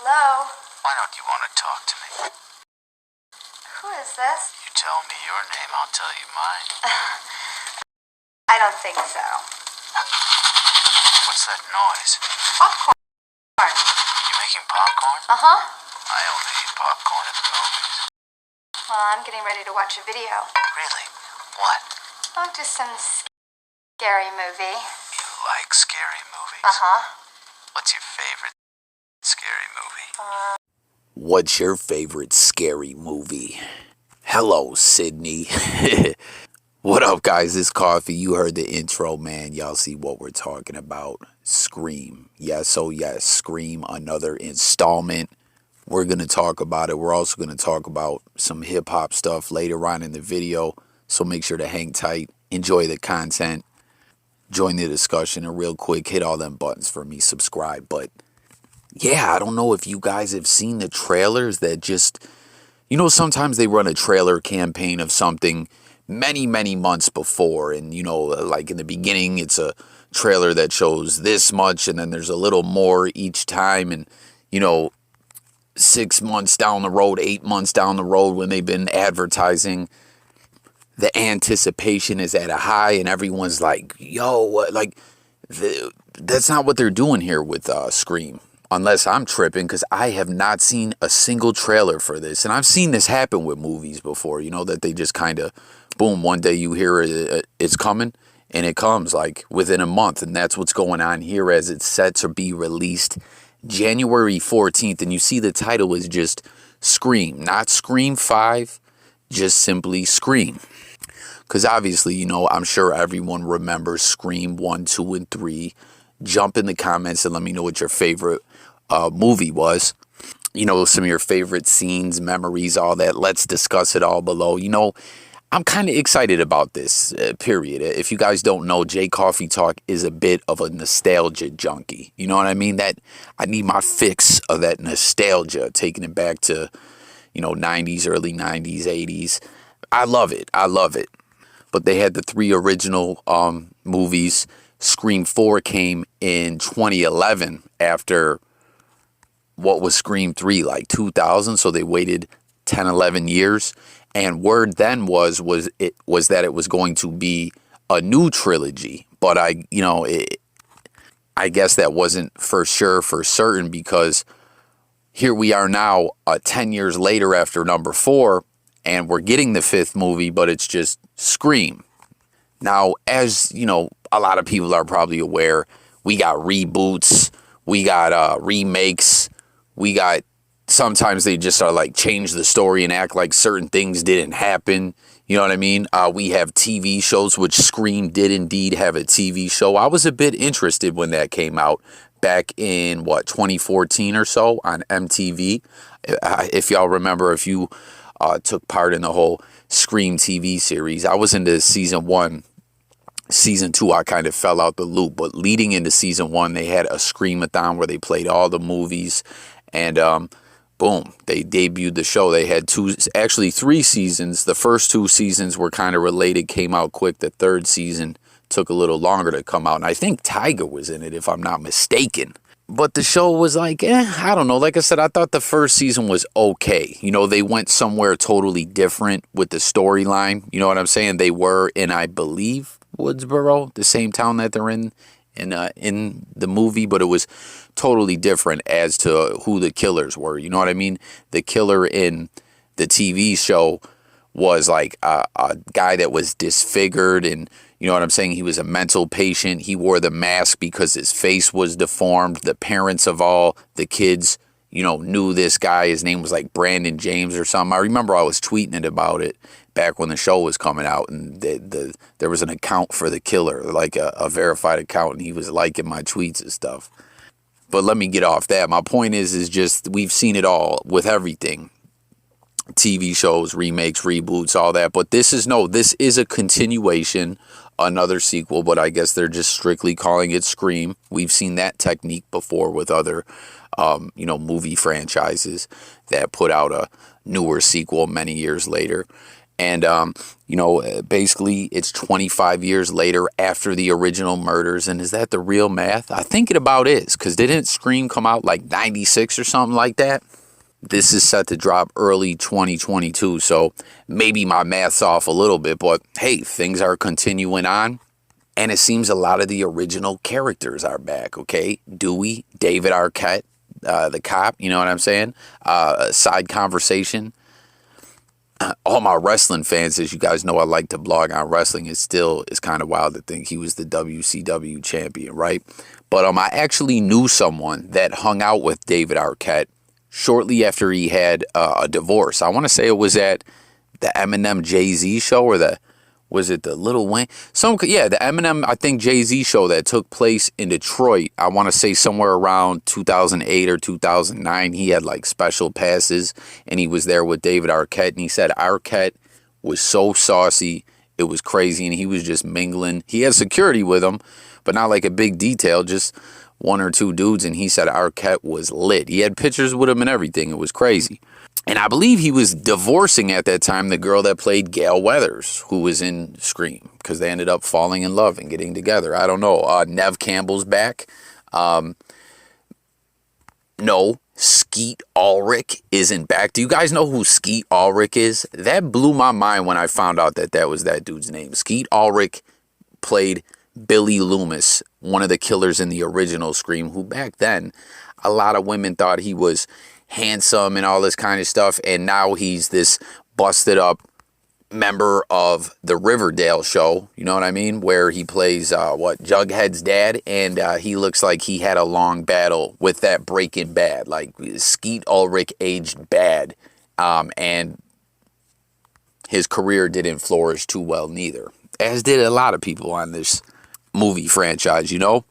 Hello? Why don't you want to talk to me? Who is this? You tell me your name, I'll tell you mine. I don't think so. What's that noise? Popcorn. You making popcorn? Uh-huh. I only eat popcorn at the movies. Well, I'm getting ready to watch a video. Really? What? Oh, just some scary movie. You like scary movies? Uh-huh. What's your favorite scary movie? What's your favorite scary movie? Hello, Sydney. What up, guys? It's Coffee. You heard the intro, man. Y'all see what we're talking about. Scream. Yes, oh yes, Scream, another installment. We're going to talk about it. We're also going to talk about some hip-hop stuff later on in the video. So make sure to hang tight. Enjoy the content. Join the discussion. And real quick, hit all them buttons for me. Subscribe. But yeah, I don't know if you guys have seen the trailers that just... You know, sometimes they run a trailer campaign of something many, many months before. And, you know, like in the beginning, it's a trailer that shows this much. And then there's a little more each time. And, you know, 6 months down the road, 8 months down the road when they've been advertising, the anticipation is at a high. And everyone's like, yo, what? Like, that's not what they're doing here with Scream. Unless I'm tripping, because I have not seen a single trailer for this. And I've seen this happen with movies before, you know, that they just kind of, boom, one day you hear it's coming, and it comes like within a month. And that's what's going on here as it's set to be released January 14th. And you see the title is just Scream, not Scream 5, just simply Scream. Because obviously, you know, I'm sure everyone remembers Scream 1, 2, and 3. Jump in the comments and let me know what your favorite movie was. You know, some of your favorite scenes, memories, all that. Let's discuss it all below. You know, I'm kind of excited about this, period. If you guys don't know, J Coffee Talk is a bit of a nostalgia junkie. You know what I mean? That I need my fix of that nostalgia, taking it back to, you know, 90s, early 90s, 80s. I love it. I love it. But they had the 3 original movies. Scream 4 came in 2011 after what was Scream 3, like 2000. So they waited 10, 11 years. And word then was that it was going to be a new trilogy. But I guess that wasn't for certain, because here we are now 10 years later after number 4, and we're getting the 5th movie, but it's just Scream. Now, as you know, a lot of people are probably aware, we got reboots, we got remakes, we got, sometimes they just are like change the story and act like certain things didn't happen. You know what I mean? We have TV shows, which Scream did indeed have a TV show. I was a bit interested when that came out back in, 2014 or so on MTV. If y'all remember, if you took part in the whole Scream TV series. I was into season 1. Season 2, I kind of fell out the loop. But leading into season 1, they had a Scream-a-thon where they played all the movies. And boom, they debuted the show. They had 3 seasons. The first 2 seasons were kind of related, came out quick. The 3rd season took a little longer to come out. And I think Tiger was in it, if I'm not mistaken. But the show was like, I don't know. Like I said, I thought the first season was okay. You know, they went somewhere totally different with the storyline. You know what I'm saying? They were in, I believe, Woodsboro, the same town that they're in the movie. But it was totally different as to who the killers were. You know what I mean? The killer in the TV show was like a guy that was disfigured, and you know what I'm saying? He was a mental patient. He wore the mask because his face was deformed. The parents of all the kids, you know, knew this guy. His name was like Brandon James or something. I remember I was tweeting it about it back when the show was coming out, and there was an account for the killer, like a verified account, and he was liking my tweets and stuff. But let me get off that. My point is just we've seen it all with everything. TV shows, remakes, reboots, all that. But this is a continuation, another sequel, but I guess they're just strictly calling it Scream. We've seen that technique before with other, movie franchises that put out a newer sequel many years later. And, basically it's 25 years later after the original murders. And is that the real math? I think it about is, because didn't Scream come out like 96 or something like that? This is set to drop early 2022. So maybe my math's off a little bit, but hey, things are continuing on. And it seems a lot of the original characters are back, okay? Dewey, David Arquette, the cop, you know what I'm saying? Side conversation. All my wrestling fans, as you guys know, I like to blog on wrestling. It's kind of wild to think he was the WCW champion, right? But I actually knew someone that hung out with David Arquette shortly after he had a divorce. I want to say it was at the Eminem Jay-Z show, or was it the Lil Wayne? The Eminem, I think, Jay-Z show that took place in Detroit. I want to say somewhere around 2008 or 2009. He had like special passes, and he was there with David Arquette. And he said Arquette was so saucy, it was crazy, and he was just mingling. He had security with him, but not like a big detail, just one or two dudes. And he said Arquette was lit. He had pictures with him and everything. It was crazy. And I believe he was divorcing at that time the girl that played Gail Weathers, who was in Scream, because they ended up falling in love and getting together. I don't know. Nev Campbell's back. No, Skeet Ulrich isn't back. Do you guys know who Skeet Ulrich is? That blew my mind when I found out that was that dude's name. Skeet Ulrich played Billy Loomis, one of the killers in the original Scream, who back then a lot of women thought he was handsome and all this kind of stuff, and now he's this busted up member of the Riverdale show, you know what I mean, where he plays Jughead's dad, and he looks like he had a long battle with that Breaking Bad. Like, Skeet Ulrich aged bad, and his career didn't flourish too well neither, as did a lot of people on this movie franchise, you know.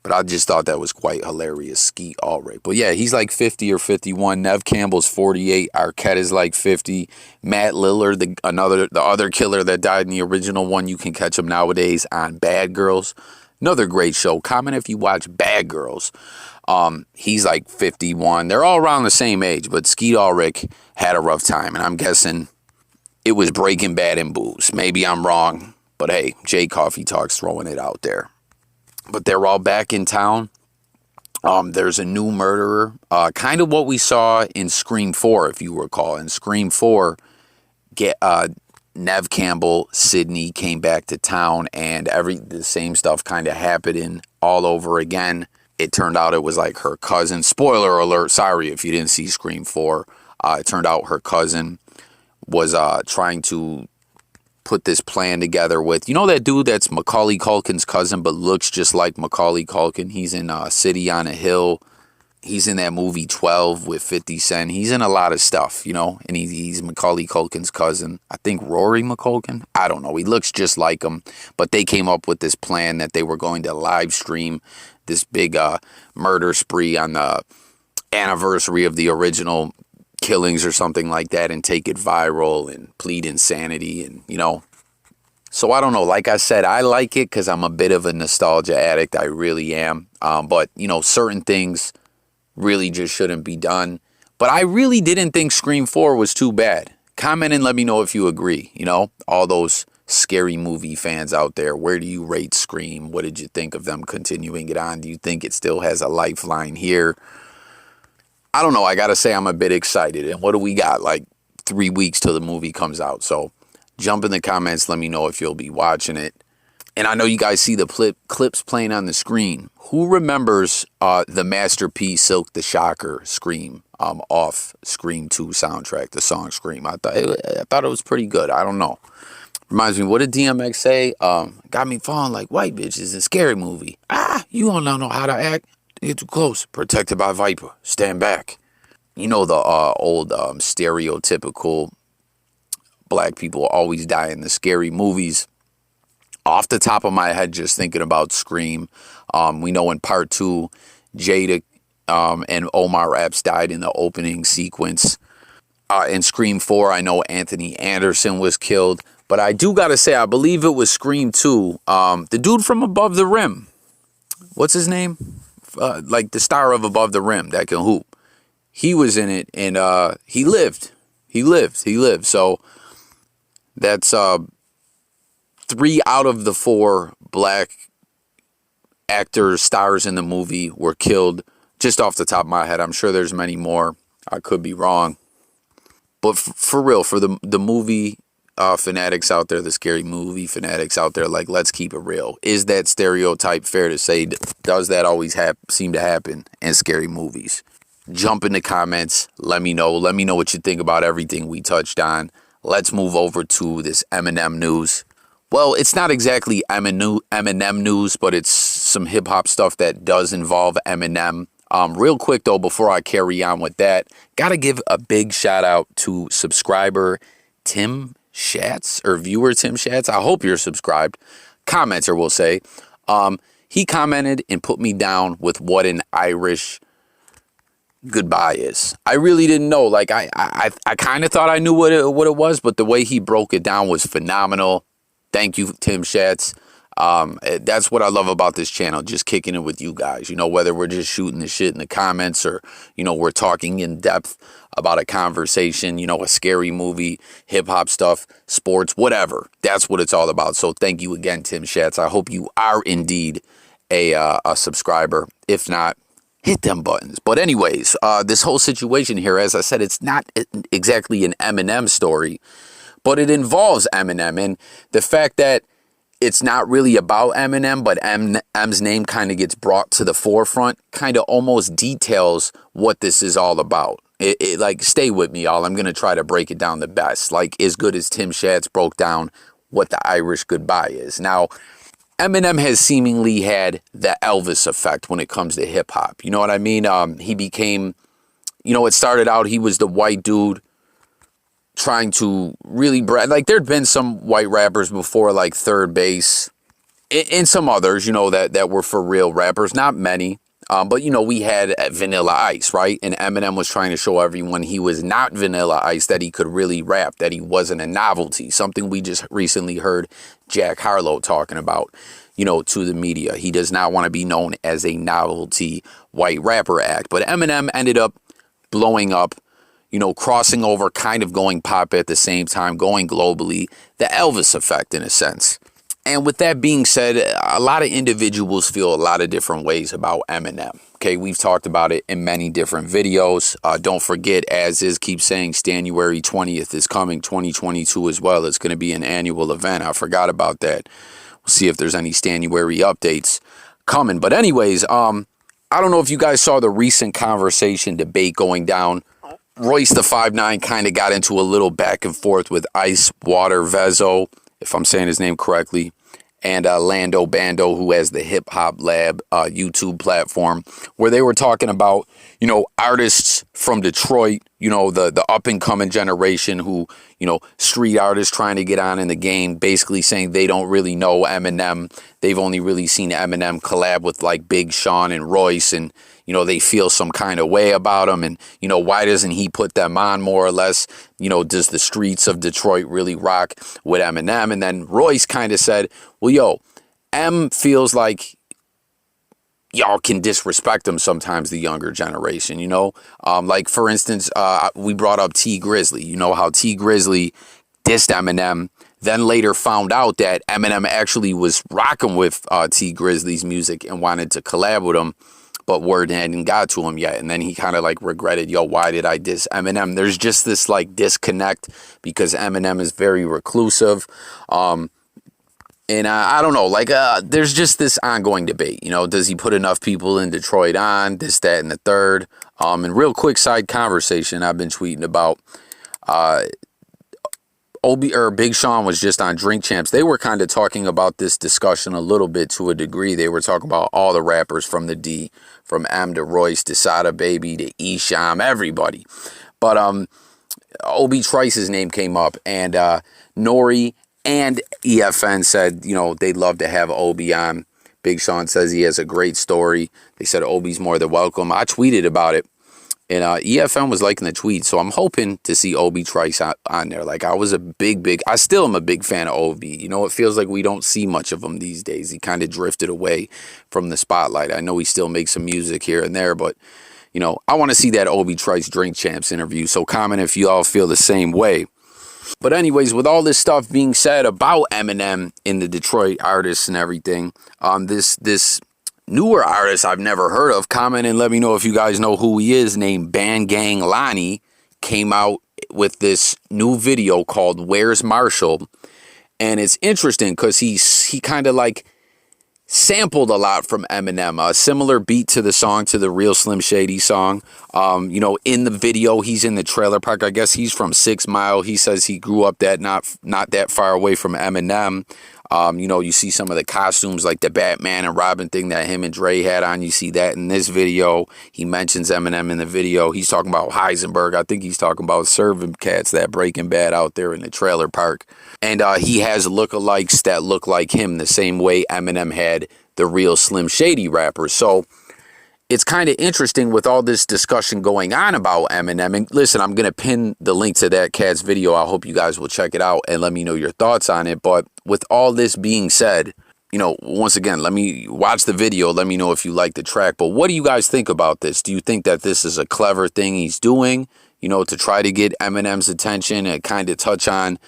But I just thought that was quite hilarious, Skeet Ulrich. But yeah, he's like 50 or 51. Nev Campbell's 48. Arquette is like 50. Matt Lillard, the other killer that died in the original one, you can catch him nowadays on Bad Girls. Another great show. Comment if you watch Bad Girls. He's like 51. They're all around the same age, but Skeet Ulrich had a rough time, and I'm guessing it was Breaking Bad and booze. Maybe I'm wrong, but hey, Jay Coffee Talk's throwing it out there. But they're all back in town. There's a new murderer. Kind of what we saw in Scream 4, if you recall. In Scream 4, Nev Campbell, Sydney came back to town, and the same stuff kind of happened all over again. It turned out it was like her cousin. Spoiler alert, sorry if you didn't see Scream 4. It turned out her cousin was trying to put this plan together with, you know, that dude that's Macaulay Culkin's cousin but looks just like Macaulay Culkin. He's in City on a Hill. He's in that movie 12 with 50 Cent. He's in a lot of stuff, you know, and he's Macaulay Culkin's cousin. I think Rory McCulkin. I don't know. He looks just like him. But they came up with this plan that they were going to live stream this big murder spree on the anniversary of the original killings or something like that, and take it viral and plead insanity, and you know. So I don't know. Like I said, I like it because I'm a bit of a nostalgia addict. I really am. But you know, certain things really just shouldn't be done. But I really didn't think Scream 4 was too bad. Comment and let me know if you agree. You know, all those scary movie fans out there, where do you rate Scream? What did you think of them continuing it on? Do you think it still has a lifeline here? I don't know. I got to say I'm a bit excited. And what do we got? Like 3 weeks till the movie comes out. So jump in the comments. Let me know if you'll be watching it. And I know you guys see the clips playing on the screen. Who remembers the masterpiece Silk the Shocker Scream off Scream 2 soundtrack, the song Scream? I thought it was pretty good. I don't know. Reminds me, what did DMX say? Got me falling like white bitches in Scary Movie. You don't know how to act. Get too close. Protected by Viper. Stand back. You know the old stereotypical black people always die in the scary movies. Off the top of my head, just thinking about Scream, we know in part 2, Jada and Omar Epps died in the opening sequence. In Scream 4, I know Anthony Anderson was killed. But I do got to say, I believe it was Scream 2. The dude from Above the Rim. What's his name? Like the star of Above the Rim that can hoop. He was in it, and he lived. He lived. So That's 3 out of the 4 black actors, stars in the movie were killed. Just off the top of my head, I'm sure there's many more. I could be wrong. But for real, for the movie fanatics out there, the scary movie fanatics out there, like, let's keep it real. Is that stereotype fair to say? Does that always seem to happen in scary movies? Jump in the comments. Let me know. Let me know what you think about everything we touched on. Let's move over to this Eminem news. Well, it's not exactly Eminem news, but it's some hip-hop stuff that does involve Eminem. Real quick, though, before I carry on with that, got to give a big shout-out to subscriber Tim Schatz, or viewer Tim Schatz. I hope you're subscribed. Commenter, we'll say. He commented and put me down with what an Irish goodbye is. I really didn't know. Like, I kind of thought I knew what it was, but the way he broke it down was phenomenal. Thank you, Tim Schatz. That's what I love about this channel, just kicking it with you guys. You know, whether we're just shooting the shit in the comments or, you know, we're talking in depth about a conversation, you know, a scary movie, hip-hop stuff, sports, whatever. That's what it's all about. So thank you again, Tim Schatz. I hope you are indeed a subscriber. If not, hit them buttons. But anyways, this whole situation here, as I said, it's not exactly an Eminem story, but it involves Eminem. And the fact that it's not really about Eminem, but M's name kind of gets brought to the forefront, kind of almost details what this is all about. Like, stay with me, y'all. I'm going to try to break it down the best, like as good as Tim Schatz broke down what the Irish goodbye is. Now, Eminem has seemingly had the Elvis effect when it comes to hip hop. You know what I mean? He became, you know, it started out, he was the white dude trying to really brag. Like, there'd been some white rappers before, like Third Base, and some others, you know, that were for real rappers. Not many, but, you know, we had Vanilla Ice, right? And Eminem was trying to show everyone he was not Vanilla Ice, that he could really rap, that he wasn't a novelty. Something we just recently heard Jack Harlow talking about, you know, to the media. He does not want to be known as a novelty white rapper act. But Eminem ended up blowing up, you know, crossing over, kind of going pop at the same time, going globally, the Elvis effect in a sense. And with that being said, a lot of individuals feel a lot of different ways about Eminem. Okay, we've talked about it in many different videos. Don't forget, as is keep saying, January 20th is coming, 2022 as well. It's going to be an annual event. I forgot about that. We'll see if there's any January updates coming. But anyways, I don't know if you guys saw the recent conversation debate going down. Royce the 5'9" kind of got into a little back and forth with Ice Water Vezo, if I'm saying his name correctly, and Lando Bando, who has the Hip Hop Lab YouTube platform, where they were talking about, you know, artists from Detroit, you know, the up-and-coming generation who, you know, street artists trying to get on in the game, basically saying they don't really know Eminem. They've only really seen Eminem collab with, like, Big Sean and Royce, and, you know, they feel some kind of way about him. And, you know, why doesn't he put them on more or less? You know, does the streets of Detroit really rock with Eminem? And then Royce kind of said, well, yo, M feels like y'all can disrespect him sometimes, the younger generation, you know? Like, for instance, we brought up T Grizzly. You know how T Grizzly dissed Eminem, then later found out that Eminem actually was rocking with T Grizzly's music and wanted to collab with him, but word hadn't got to him yet. And then he kind of like regretted, yo, why did I diss Eminem? There's just this like disconnect because Eminem is very reclusive. And I don't know, like, there's just this ongoing debate, you know, does he put enough people in Detroit on, this, that, and the third? And real quick side conversation I've been tweeting about, Big Sean was just on Drink Champs. They were kind of talking about this discussion a little bit to a degree. They were talking about all the rappers from the D, from M to Royce to Sada Baby to Esham, everybody. But Obi Trice's name came up, and Nori and EFN said, you know, they'd love to have Obi on. Big Sean says he has a great story. They said Obi's more than welcome. I tweeted about it, and EFN was liking the tweet. So I'm hoping to see Obi Trice on there. Like, I still am a big fan of Obi. You know, it feels like we don't see much of him these days. He kind of drifted away from the spotlight. I know he still makes some music here and there, but, you know, I want to see that Obi Trice Drink Champs interview. So comment if you all feel the same way. But anyways, with all this stuff being said about Eminem and the Detroit artists and everything, this newer artist I've never heard of, comment and let me know if you guys know who he is, named Bandgang Lonnie, came out with this new video called Where's Marshall. And it's interesting because he kind of like sampled a lot from Eminem, a similar beat to the song, to the Real Slim Shady song. You know, in the video, he's in the trailer park. I guess he's from 6 Mile. He says he grew up not that far away from Eminem. You know, you see some of the costumes like the Batman and Robin thing that him and Dre had on. You see that in this video. He mentions Eminem in the video. He's talking about Heisenberg. I think he's talking about serving cats that Breaking Bad out there in the trailer park. And he has lookalikes that look like him the same way Eminem had the Real Slim Shady rappers. So it's kind of interesting with all this discussion going on about Eminem. And listen, I'm going to pin the link to that cat's video. I hope you guys will check it out and let me know your thoughts on it. But with all this being said, you know, once again, let me watch the video. Let me know if you like the track. But what do you guys think about this? Do you think that this is a clever thing he's doing, you know, to try to get Eminem's attention and kind of touch on,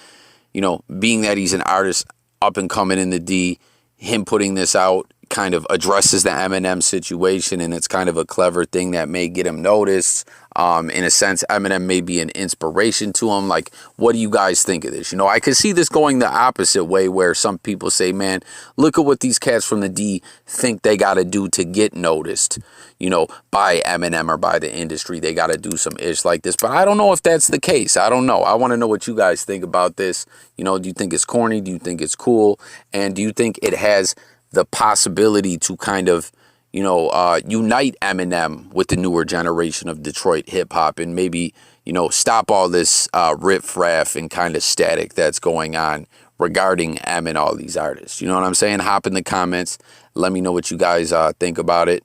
you know, being that he's an artist up and coming in the D, him putting this out kind of addresses the Eminem situation, and it's kind of a clever thing that may get him noticed. In a sense, Eminem may be an inspiration to him. Like, what do you guys think of this? You know, I could see this going the opposite way, where some people say, man, look at what these cats from the D think they got to do to get noticed, you know, by Eminem or by the industry. They got to do some ish like this. But I don't know if that's the case. I don't know. I want to know what you guys think about this. You know, do you think it's corny? Do you think it's cool? And do you think it has the possibility to kind of, you know, unite Eminem with the newer generation of Detroit hip hop and maybe, you know, stop all this riff-raff and kind of static that's going on regarding Em and all these artists? You know what I'm saying? Hop in the comments. Let me know what you guys think about it.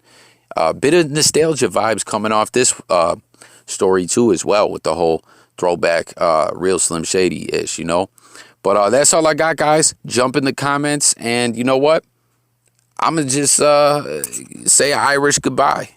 A bit of nostalgia vibes coming off this story too as well, with the whole throwback Real Slim Shady-ish, you know. But that's all I got, guys. Jump in the comments, and you know what? I'm going to just say Irish goodbye.